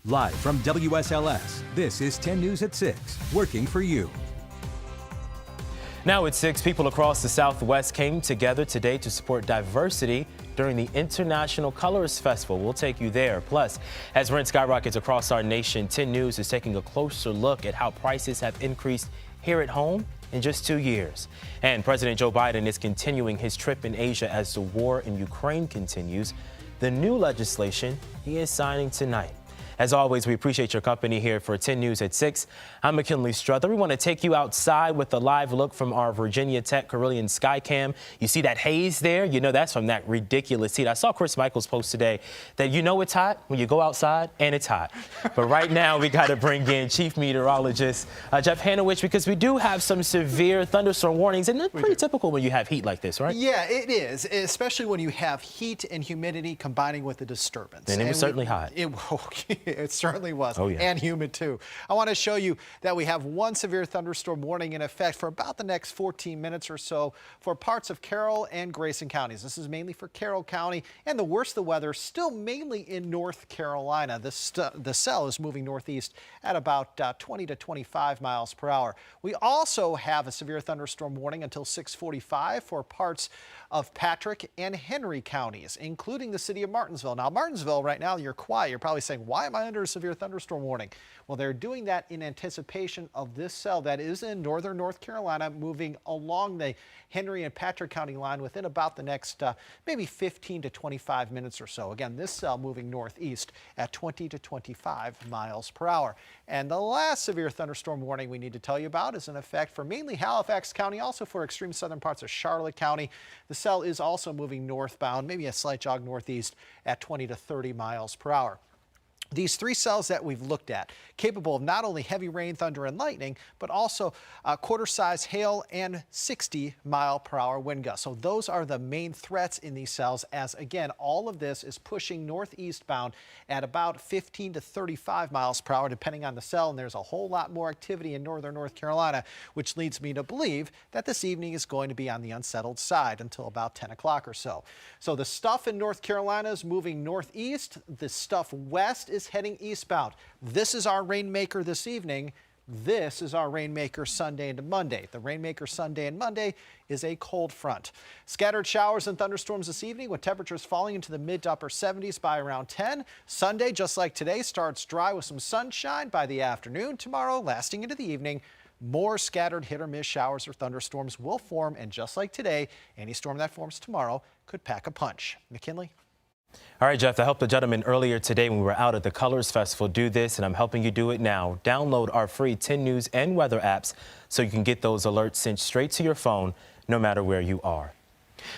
Live from WSLS, this is 10 News at 6, working for you. Now at 6, people across the Southwest came together today to support diversity during the International Colors Festival. We'll take you there. Plus, as rent skyrockets across our nation, 10 News is taking a closer look at how prices have increased here at home in just 2 years. And President Joe Biden is continuing his trip in Asia as the war in Ukraine continues. The new legislation he is signing tonight. As always, we appreciate your company here for 10 News at 6. I'm McKinley Struther. We want to take you outside with a live look from our Virginia Tech Carillion Skycam. You see that haze there? You know that's from that ridiculous heat. I saw Chris Michaels post today that you know it's hot when you go outside and it's hot. But right now we got to bring in Chief Meteorologist Jeff Hanowich because we do have some severe thunderstorm warnings. And it's pretty typical when you have heat like this, right? Yeah, it is, especially when you have heat and humidity combining with the disturbance. And it was certainly hot. It certainly was. Oh, yeah. And humid, too. I want to show you that we have one severe thunderstorm warning in effect for about the next 14 minutes or so for parts of Carroll and Grayson counties. This is mainly for Carroll County, and the worst of the weather still mainly in North Carolina. The cell is moving northeast at about 20 to 25 miles per hour. We also have a severe thunderstorm warning until 6:45 for parts of Patrick and Henry counties, including the city of Martinsville. Now, Martinsville, right now, you're quiet. You're probably saying, why am I under a severe thunderstorm warning? Well, they're doing that in anticipation of this cell that is in northern North Carolina moving along the Henry and Patrick County line within about the next maybe 15 to 25 minutes or so. Again, this cell moving northeast at 20 to 25 miles per hour. And the last severe thunderstorm warning we need to tell you about is in effect for mainly Halifax County, also for extreme southern parts of Charlotte County. The cell is also moving northbound, maybe a slight jog northeast at 20 to 30 miles per hour. These three cells that we've looked at, capable of not only heavy rain, thunder, and lightning, but also quarter-size hail and 60-mile-per-hour wind gusts. So those are the main threats in these cells, as, again, all of this is pushing northeast bound at about 15 to 35 miles per hour, depending on the cell, and there's a whole lot more activity in northern North Carolina, which leads me to believe that this evening is going to be on the unsettled side until about 10 o'clock or so. So the stuff in North Carolina is moving northeast. The stuff west is heading eastbound. This is our rainmaker this evening. This is our rainmaker Sunday into Monday. The rainmaker Sunday and Monday is a cold front. Scattered showers and thunderstorms this evening with temperatures falling into the mid to upper 70s by around 10. Sunday, just like today, starts dry with some sunshine by the afternoon. Tomorrow, lasting into the evening, more scattered hit or miss showers or thunderstorms will form. And just like today, any storm that forms tomorrow could pack a punch. McKinley. All right, Jeff, I helped the gentleman earlier today when we were out at the Colors Festival do this, and I'm helping you do it now. Download our free 10 News and weather apps so you can get those alerts sent straight to your phone, no matter where you are.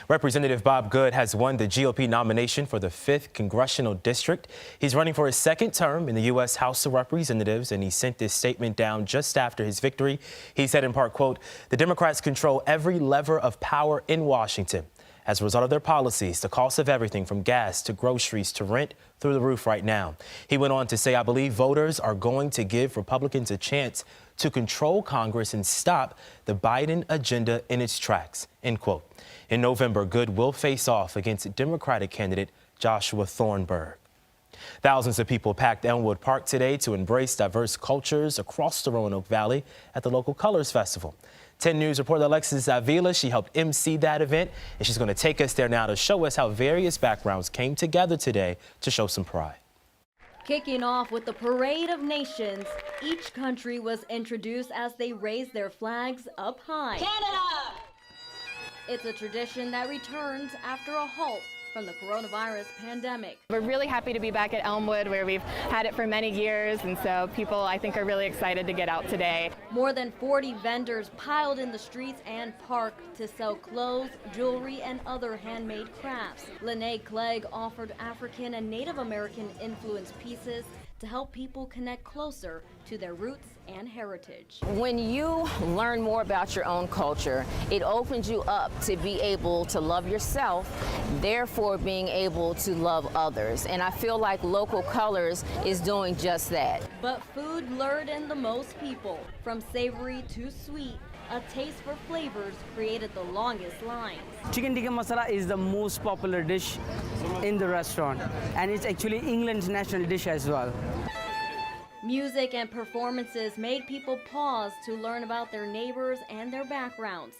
Representative Bob Good has won the GOP nomination for the 5th Congressional District. He's running for his second term in the U.S. House of Representatives, and he sent this statement down just after his victory. He said in part, quote, "The Democrats control every lever of power in Washington. As a result of their policies, the cost of everything from gas to groceries to rent through the roof right now." He went on to say, "I believe voters are going to give Republicans a chance to control Congress and stop the Biden agenda in its tracks," end quote. In November, Good will face off against Democratic candidate Joshua Thornburg. Thousands of people packed Elmwood Park today to embrace diverse cultures across the Roanoke Valley at the local Colors Festival. 10 News reporter Alexis Avila, she helped MC that event, and she's going to take us there now to show us how various backgrounds came together today to show some pride. Kicking off with the Parade of Nations, each country was introduced as they raised their flags up high. Canada! It's a tradition that returns after a halt from the coronavirus pandemic. We're really happy to be back at Elmwood, where we've had it for many years, and so people, I think, are really excited to get out today. More than 40 vendors piled in the streets and park to sell clothes, jewelry, and other handmade crafts. Lene Clegg offered African and Native American influenced pieces to help people connect closer to their roots and heritage. When you learn more about your own culture, it opens you up to be able to love yourself, therefore being able to love others. And I feel like Local Colors is doing just that. But food lured in the most people. From savory to sweet, a taste for flavors created the longest lines. Chicken tikka masala is the most popular dish in the restaurant, and it's actually England's national dish as well. Music and performances made people pause to learn about their neighbors and their backgrounds.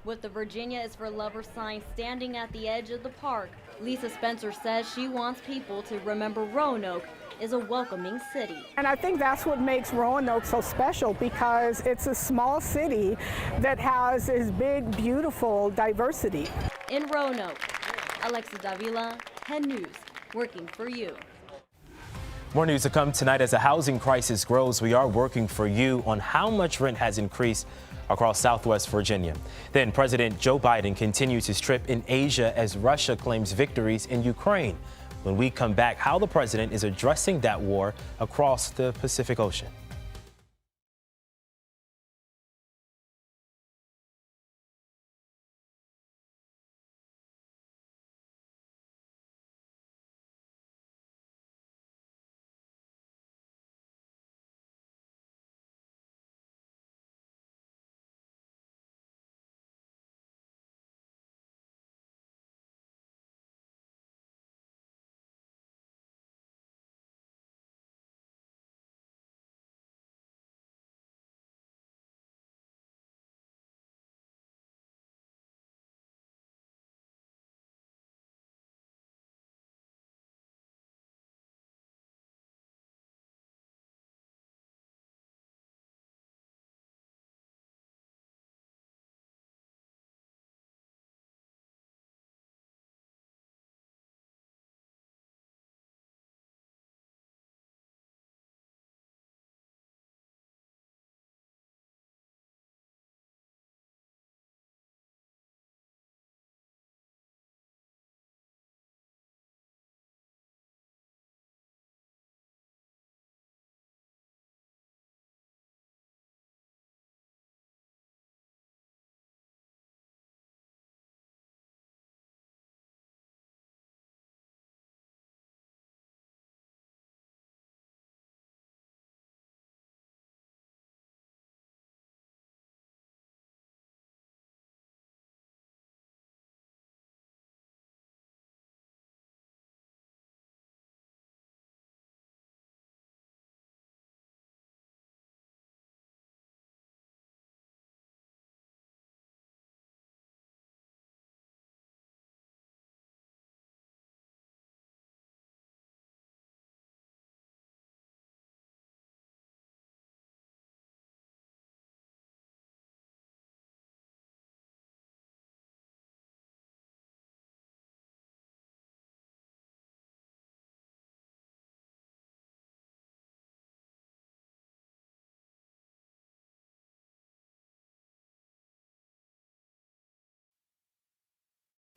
With the Virginia is for Lovers sign standing at the edge of the park, Lisa Spencer says she wants people to remember Roanoke is a welcoming city. And I think that's what makes Roanoke so special, because it's a small city that has this big, beautiful diversity. In Roanoke, Alexa Davila, 10 News, working for you. More news to come tonight. As the housing crisis grows, we are working for you on how much rent has increased across Southwest Virginia. Then President Joe Biden continues his trip in Asia as Russia claims victories in Ukraine. When we come back, how the president is addressing that war across the Pacific Ocean.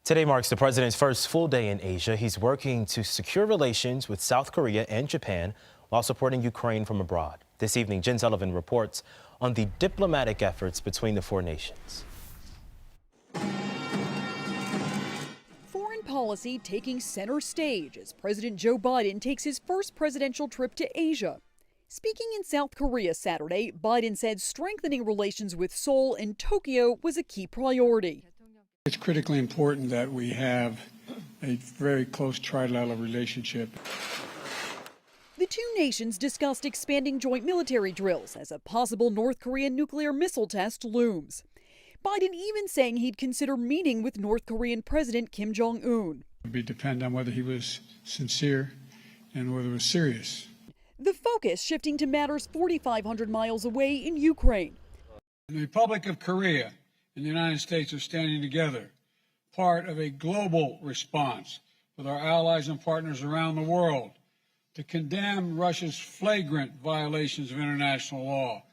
Today marks the president's first full day in Asia. He's working to secure relations with South Korea and Japan while supporting Ukraine from abroad. This evening, Jen Sullivan reports on the diplomatic efforts between the four nations. Foreign policy taking center stage as President Joe Biden takes his first presidential trip to Asia. Speaking in South Korea Saturday, Biden said strengthening relations with Seoul and Tokyo was a key priority. It's critically important that we have a very close trilateral relationship. The two nations discussed expanding joint military drills as a possible North Korean nuclear missile test looms. Biden even saying he'd consider meeting with North Korean President Kim Jong-un. It would depend on whether he was sincere and whether it was serious. The focus shifting to matters 4,500 miles away in Ukraine. The Republic of Korea and the United States are standing together, part of a global response with our allies and partners around the world to condemn Russia's flagrant violations of international law.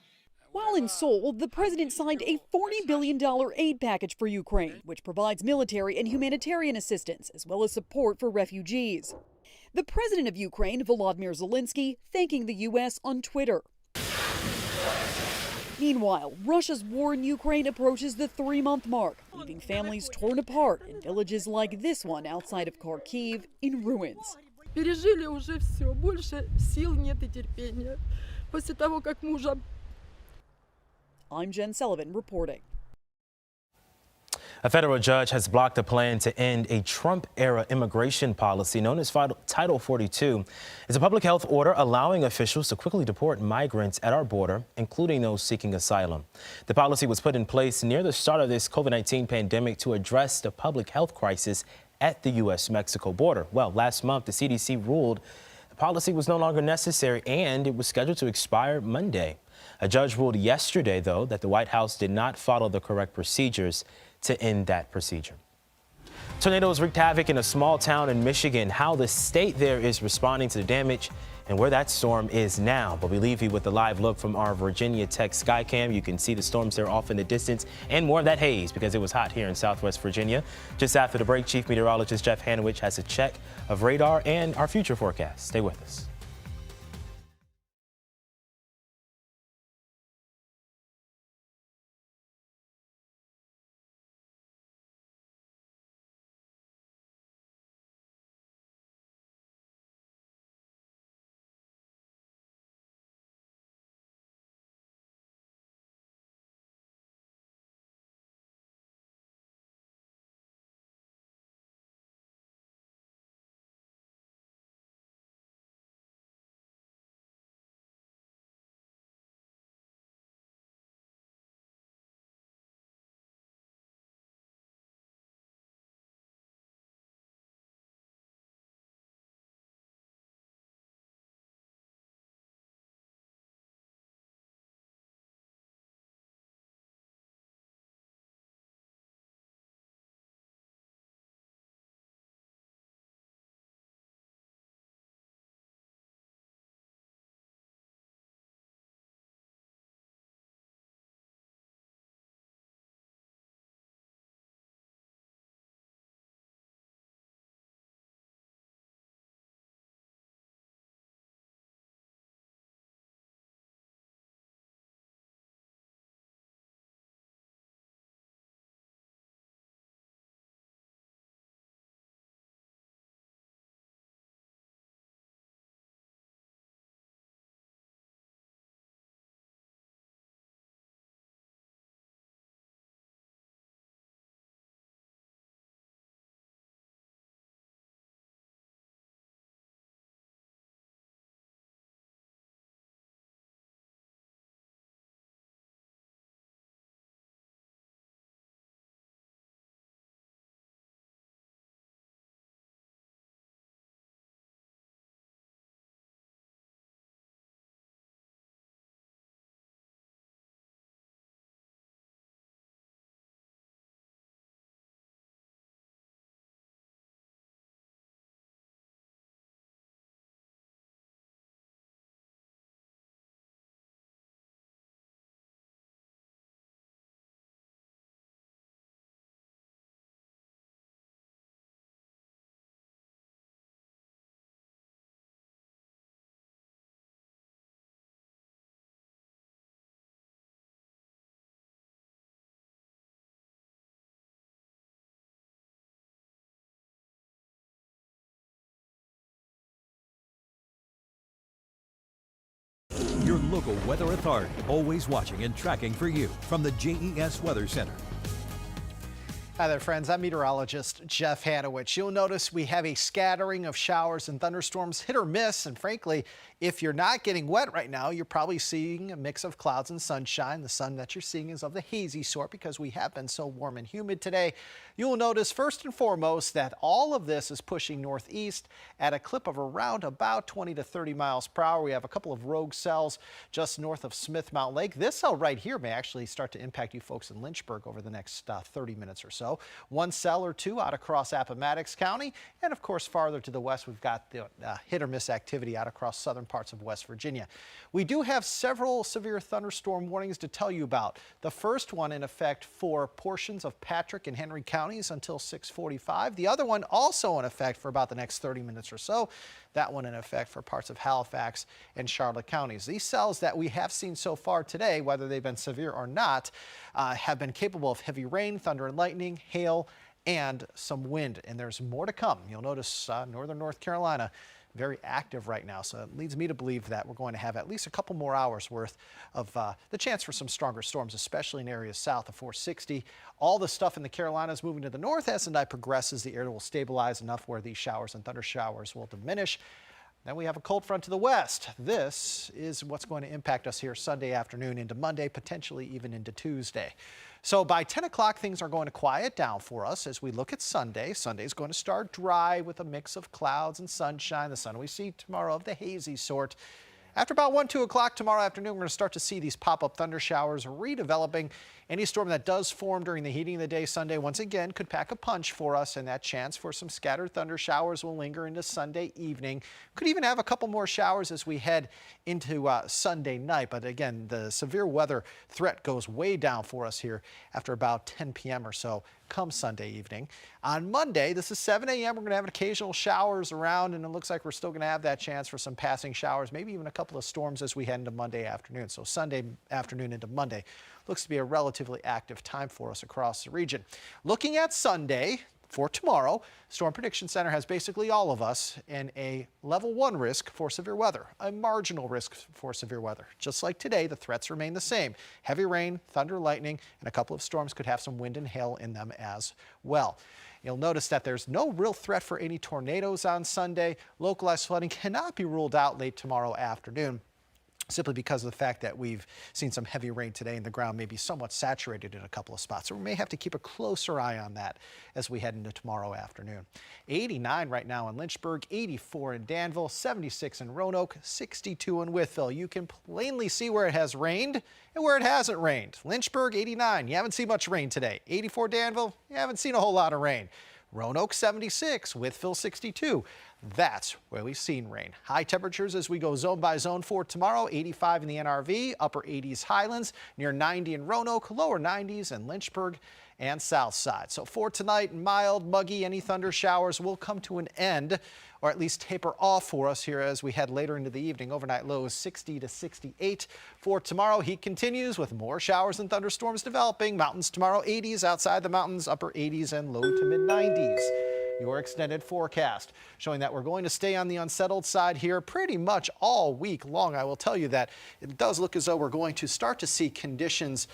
While in Seoul, the president signed a $40 billion aid package for Ukraine, which provides military and humanitarian assistance, as well as support for refugees. The president of Ukraine, Volodymyr Zelensky, thanking the U.S. on Twitter. Meanwhile, Russia's war in Ukraine approaches the 3-month mark, leaving families torn apart in villages like this one outside of Kharkiv in ruins. I'm Jen Sullivan reporting. A federal judge has blocked a plan to end a Trump-era immigration policy known as Title 42. It's a public health order allowing officials to quickly deport migrants at our border, including those seeking asylum. The policy was put in place near the start of this COVID-19 pandemic to address the public health crisis at the U.S.-Mexico border. Well, last month, the CDC ruled the policy was no longer necessary and it was scheduled to expire Monday. A judge ruled yesterday, though, that the White House did not follow the correct procedures to end that procedure. Tornadoes wreaked havoc in a small town in Michigan. How the state there is responding to the damage and where that storm is now. But we leave you with a live look from our Virginia Tech Skycam. You can see the storms there off in the distance and more of that haze because it was hot here in Southwest Virginia. Just after the break, Chief Meteorologist Jeff Hanowich has a check of radar and our future forecast. Stay with us. Your local weather authority, always watching and tracking for you from the JES Weather Center. Hi there, friends. I'm meteorologist Jeff Hanowich. You'll notice we have a scattering of showers and thunderstorms, hit or miss. And frankly, if you're not getting wet right now, you're probably seeing a mix of clouds and sunshine. The sun that you're seeing is of the hazy sort because we have been so warm and humid today. You'll notice first and foremost that all of this is pushing northeast at a clip of around about 20 to 30 miles per hour. We have a couple of rogue cells just north of Smith Mountain Lake. This cell right here may actually start to impact you folks in Lynchburg over the next 30 minutes or so. One cell or two out across Appomattox County. And of course, farther to the west, we've got the hit or miss activity out across southern parts of West Virginia. We do have several severe thunderstorm warnings to tell you about. The first one in effect for portions of Patrick and Henry counties until 6:45. The other one also in effect for about the next 30 minutes or so. That one in effect for parts of Halifax and Charlotte counties. These cells that we have seen so far today, whether they've been severe or not, have been capable of heavy rain, thunder and lightning, hail, and some wind. And there's more to come. You'll notice northern North Carolina very active right now. So it leads me to believe that we're going to have at least a couple more hours worth of the chance for some stronger storms, especially in areas south of 460. All the stuff in the Carolinas moving to the north as the night progresses. The air will stabilize enough where these showers and thunder showers will diminish. Then we have a cold front to the west. This is what's going to impact us here Sunday afternoon into Monday, potentially even into Tuesday. So by 10 o'clock, things are going to quiet down for us as we look at Sunday. Sunday's going to start dry with a mix of clouds and sunshine. The sun we see tomorrow of the hazy sort. After about 1, 2 o'clock tomorrow afternoon, we're going to start to see these pop-up thunder showers redeveloping. Any storm that does form during the heating of the day Sunday, once again, could pack a punch for us, and that chance for some scattered thunder showers will linger into Sunday evening. Could even have a couple more showers as we head into Sunday night. But again, the severe weather threat goes way down for us here after about 10 p.m. or so come Sunday evening. On Monday, this is 7 a.m. We're going to have occasional showers around, and it looks like we're still going to have that chance for some passing showers, maybe even a couple of storms as we head into Monday afternoon. So Sunday afternoon into Monday looks to be a relatively active time for us across the region. Looking at Sunday for tomorrow, Storm Prediction Center has basically all of us in a level 1 risk for severe weather, a marginal risk for severe weather. Just like today, the threats remain the same. Heavy rain, thunder, lightning, and a couple of storms could have some wind and hail in them as well. You'll notice that there's no real threat for any tornadoes on Sunday. Localized flooding cannot be ruled out late tomorrow afternoon, simply because of the fact that we've seen some heavy rain today and the ground may be somewhat saturated in a couple of spots. So we may have to keep a closer eye on that as we head into tomorrow afternoon. 89 right now in Lynchburg, 84 in Danville, 76 in Roanoke, 62 in Wytheville. You can plainly see where it has rained and where it hasn't rained. Lynchburg, 89. You haven't seen much rain today. 84 Danville, you haven't seen a whole lot of rain. Roanoke 76, Wytheville 62. That's where we've seen rain. High temperatures as we go zone by zone for tomorrow. 85 in the NRV, upper 80s Highlands, near 90 in Roanoke, lower 90s in Lynchburg and South Side. So for tonight, mild, muggy, any thunder showers will come to an end, or at least taper off for us here as we head later into the evening. Overnight lows 60 to 68. For tomorrow, heat continues with more showers and thunderstorms developing. Mountains tomorrow 80s, outside the mountains upper 80s and low to mid 90s. Your extended forecast showing that we're going to stay on the unsettled side here pretty much all week long. I will tell you that it does look as though we're going to start to see conditions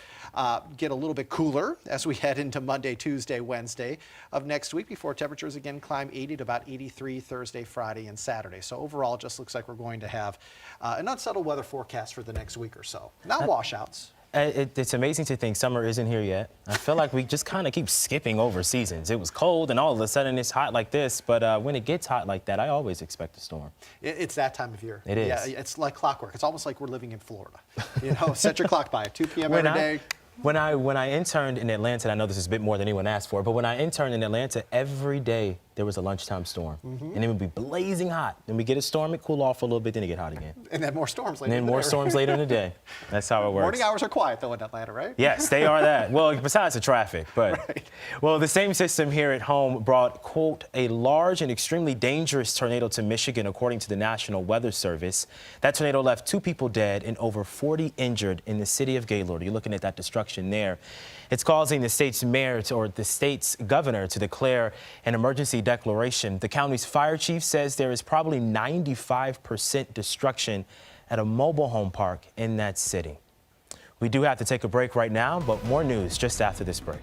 get a little bit cooler as we head into Monday, Tuesday, Wednesday of next week before temperatures again climb 80 to about 83 Thursday, Friday, and Saturday. So overall, it just looks like we're going to have an unsettled weather forecast for the next week or so. Not washouts. It's amazing to think summer isn't here yet. I feel like we just kind of keep skipping over seasons. It was cold and all of a sudden it's hot like this, but when it gets hot like that, I always expect a storm. It's that time of year. It is. Yeah, it's like clockwork. It's almost like we're living in Florida. You know, set your clock by it, 2 p.m. every day. When I interned in Atlanta, and I know this is a bit more than anyone asked for, but when I interned in Atlanta, every day there was a lunchtime storm. And it would be blazing hot. Then we get a storm, it cool off for a little bit, then it get hot again. And then more storms later. And then more storms later in the day. That's how it works. Morning hours are quiet though in Atlanta, right? Yes, they are that. Well, besides the traffic, but right. Well, the same system here at home brought, quote, a large and extremely dangerous tornado to Michigan, according to the National Weather Service. That tornado left 2 people dead and over 40 injured in the city of Gaylord. You're looking at that destruction there. It's causing the state's mayor or the state's governor to declare an emergency declaration. The county's fire chief says there is probably 95% destruction at a mobile home park in that city. We do have to take a break right now, but more news just after this break.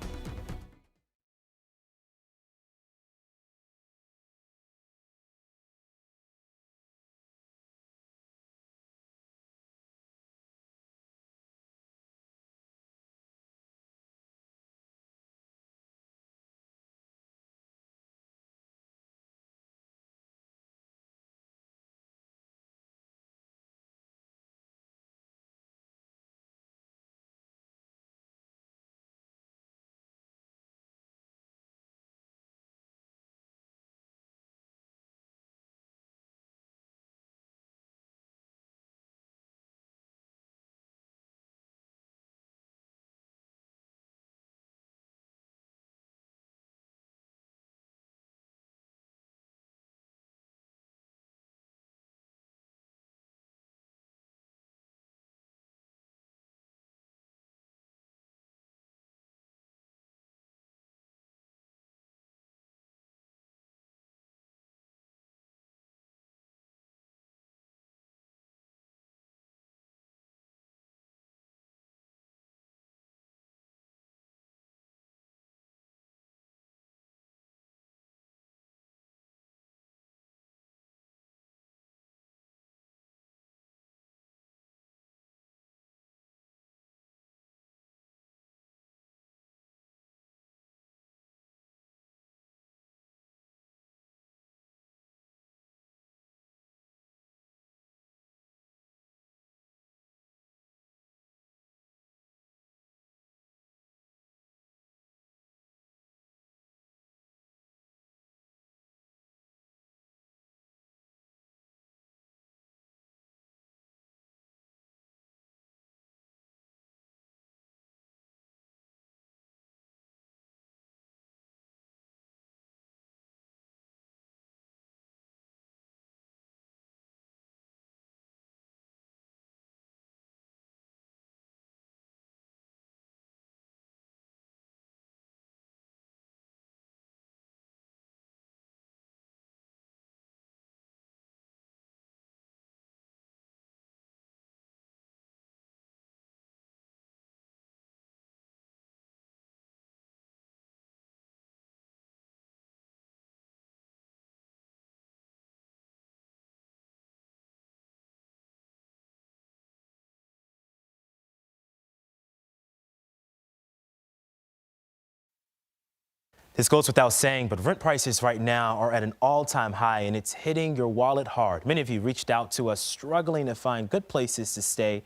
This goes without saying, but rent prices right now are at an all-time high, and it's hitting your wallet hard. Many of you reached out to us struggling to find good places to stay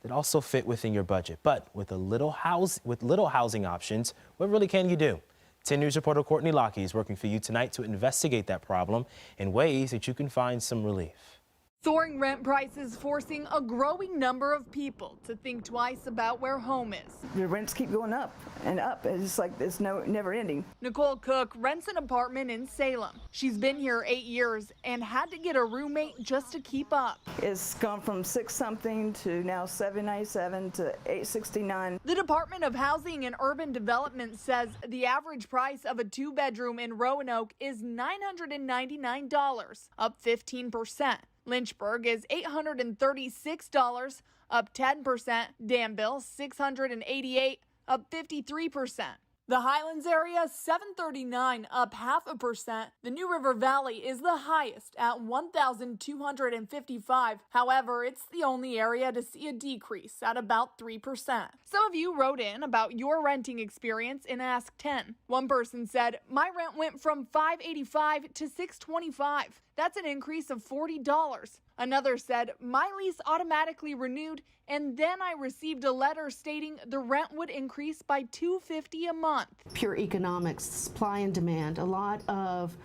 that also fit within your budget. But with little housing options, what really can you do? 10 News reporter Courtney Lockie is working for you tonight to investigate that problem in ways that you can find some relief. Soaring rent prices forcing a growing number of people to think twice about where home is. The rents keep going up and up. It's like it's never ending. Nicole Cook rents an apartment in Salem. She's been here 8 years and had to get a roommate just to keep up. It's gone from $6-something to now $797 to $869. The Department of Housing and Urban Development says the average price of a 2-bedroom in Roanoke is $999, up 15%. Lynchburg is $836, up 10%. Danville, $688, up 53%. The Highlands area, $739, up 0.5%. The New River Valley is the highest at $1,255. However, it's the only area to see a decrease at about 3%. Some of you wrote in about your renting experience in Ask 10. One person said, "My rent went from $585 to $625. That's an increase of $40. Another said, "My lease automatically renewed, and then I received a letter stating the rent would increase by $250 a month." Pure economics, supply and demand. A lot of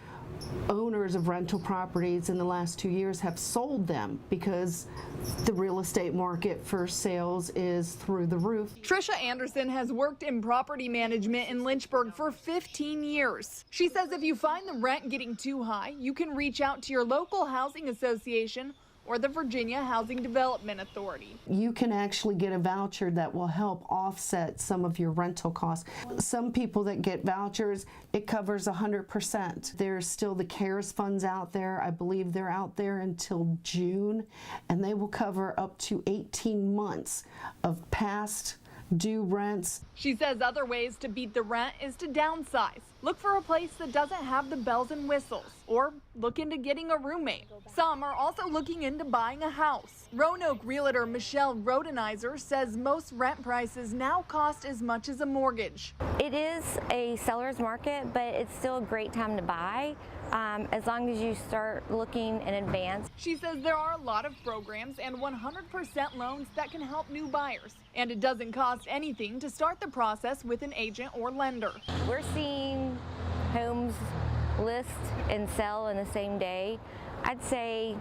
owners of rental properties in the last 2 years have sold them because the real estate market for sales is through the roof. Trisha Anderson has worked in property management in Lynchburg for 15 years. She says if you find the rent getting too high, you can reach out to your local housing association or the Virginia Housing Development Authority. You can actually get a voucher that will help offset some of your rental costs. Some people that get vouchers, it covers 100%. There's still the CARES funds out there. I believe they're out there until June, and they will cover up to 18 months of past due rents. She says other ways to beat the rent is to downsize. Look for a place that doesn't have the bells and whistles, or look into getting a roommate. Some are also looking into buying a house. Roanoke realtor Michelle Rodenizer says most rent prices now cost as much as a mortgage. It is a seller's market, but it's still a great time to buy. As long as you start looking in advance. She says there are a lot of programs and 100% loans that can help new buyers. And it doesn't cost anything to start the process with an agent or lender. We're seeing homes list and sell in the same day. I'd say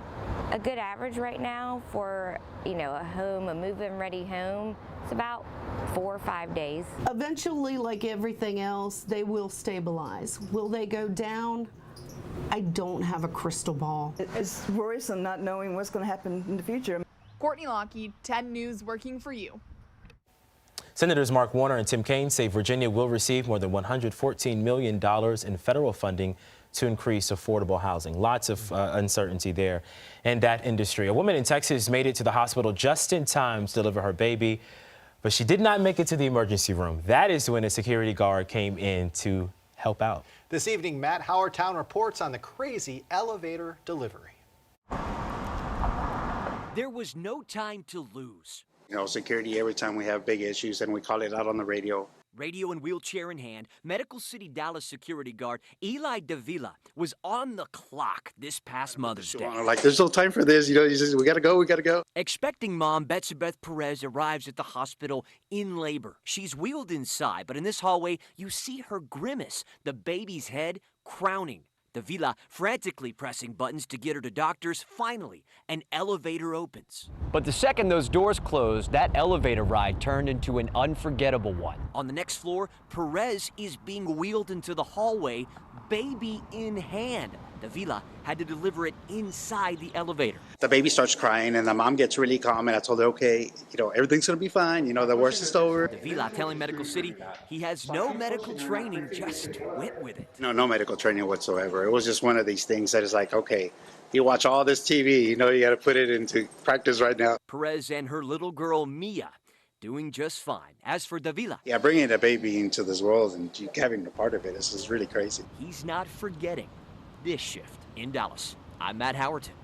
a good average right now for, a home, a move-in ready home, it's about 4 or 5 days. Eventually, like everything else, they will stabilize. Will they go down? I don't have a crystal ball. It's worrisome not knowing what's going to happen in the future. Courtney Lockie, 10 News, working for you. Senators Mark Warner and Tim Kaine say Virginia will receive more than $114 million in federal funding to increase affordable housing. Lots of uncertainty there in that industry. A woman in Texas made it to the hospital just in time to deliver her baby, but she did not make it to the emergency room. That is when a security guard came in to help out. This evening, Matt Howardtown reports on the crazy elevator delivery. There was no time to lose. Security, every time we have big issues, and we call it out on the radio. Radio and wheelchair in hand, Medical City Dallas security guard Eli Davila was on the clock this past Mother's Day. Like, there's no time for this. He says, we got to go. Expecting mom, Betsabeth Perez, arrives at the hospital in labor. She's wheeled inside, but in this hallway, you see her grimace, the baby's head crowning. Davila frantically pressing buttons to get her to doctors. Finally, an elevator opens. But the second those doors closed, that elevator ride turned into an unforgettable one. On the next floor, Perez is being wheeled into the hallway, baby in hand. Davila had to deliver it inside the elevator. The baby starts crying, and the mom gets really calm, and I told her, okay, everything's going to be fine. The worst is over. Davila telling Medical City he has no medical training, just went with it. No medical training whatsoever. It was just one of these things that is like, okay, you watch all this TV, you got to put it into practice right now. Perez and her little girl, Mia, doing just fine. As for Davila. Yeah, bringing a baby into this world and having a part of it is really crazy. He's not forgetting this shift in Dallas. I'm Matt Howardton.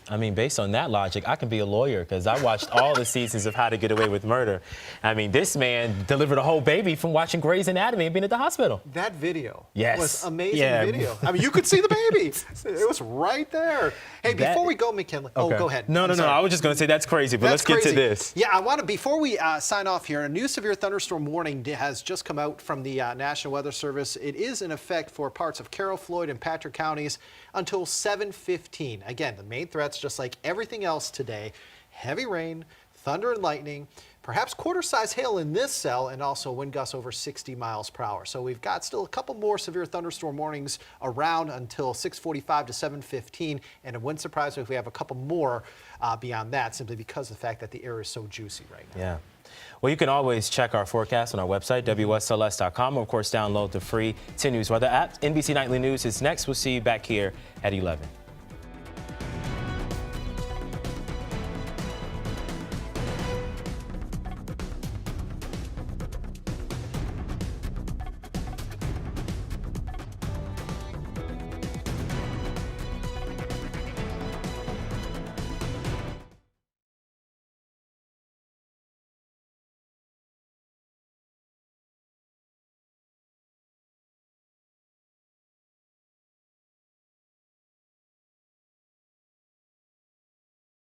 I mean, based on that logic, I can be a lawyer because I watched all the seasons of How to Get Away with Murder. I mean, this man delivered a whole baby from watching Grey's Anatomy and being at the hospital. That video was amazing video. I mean, you could see the baby. It was right there. Hey, before we go, McKinley. Oh, go ahead. No. I was just going to say that's crazy, but let's get to this. Yeah, I want to, before we sign off here, a new severe thunderstorm warning has just come out from the National Weather Service. It is in effect for parts of Carroll, Floyd, and Patrick counties until 7:15. Again, the main threats, just like everything else today, heavy rain, thunder and lightning, perhaps quarter-size hail in this cell, and also wind gusts over 60 miles per hour. So we've got still a couple more severe thunderstorm warnings around until 6:45 to 7:15, and it wouldn't surprise me if we have a couple more beyond that, simply because of the fact that the air is so juicy right now. Yeah. Well, you can always check our forecast on our website, WSLS.com, or of course download the free 10 News weather app. NBC Nightly News is next. We'll see you back here at 11.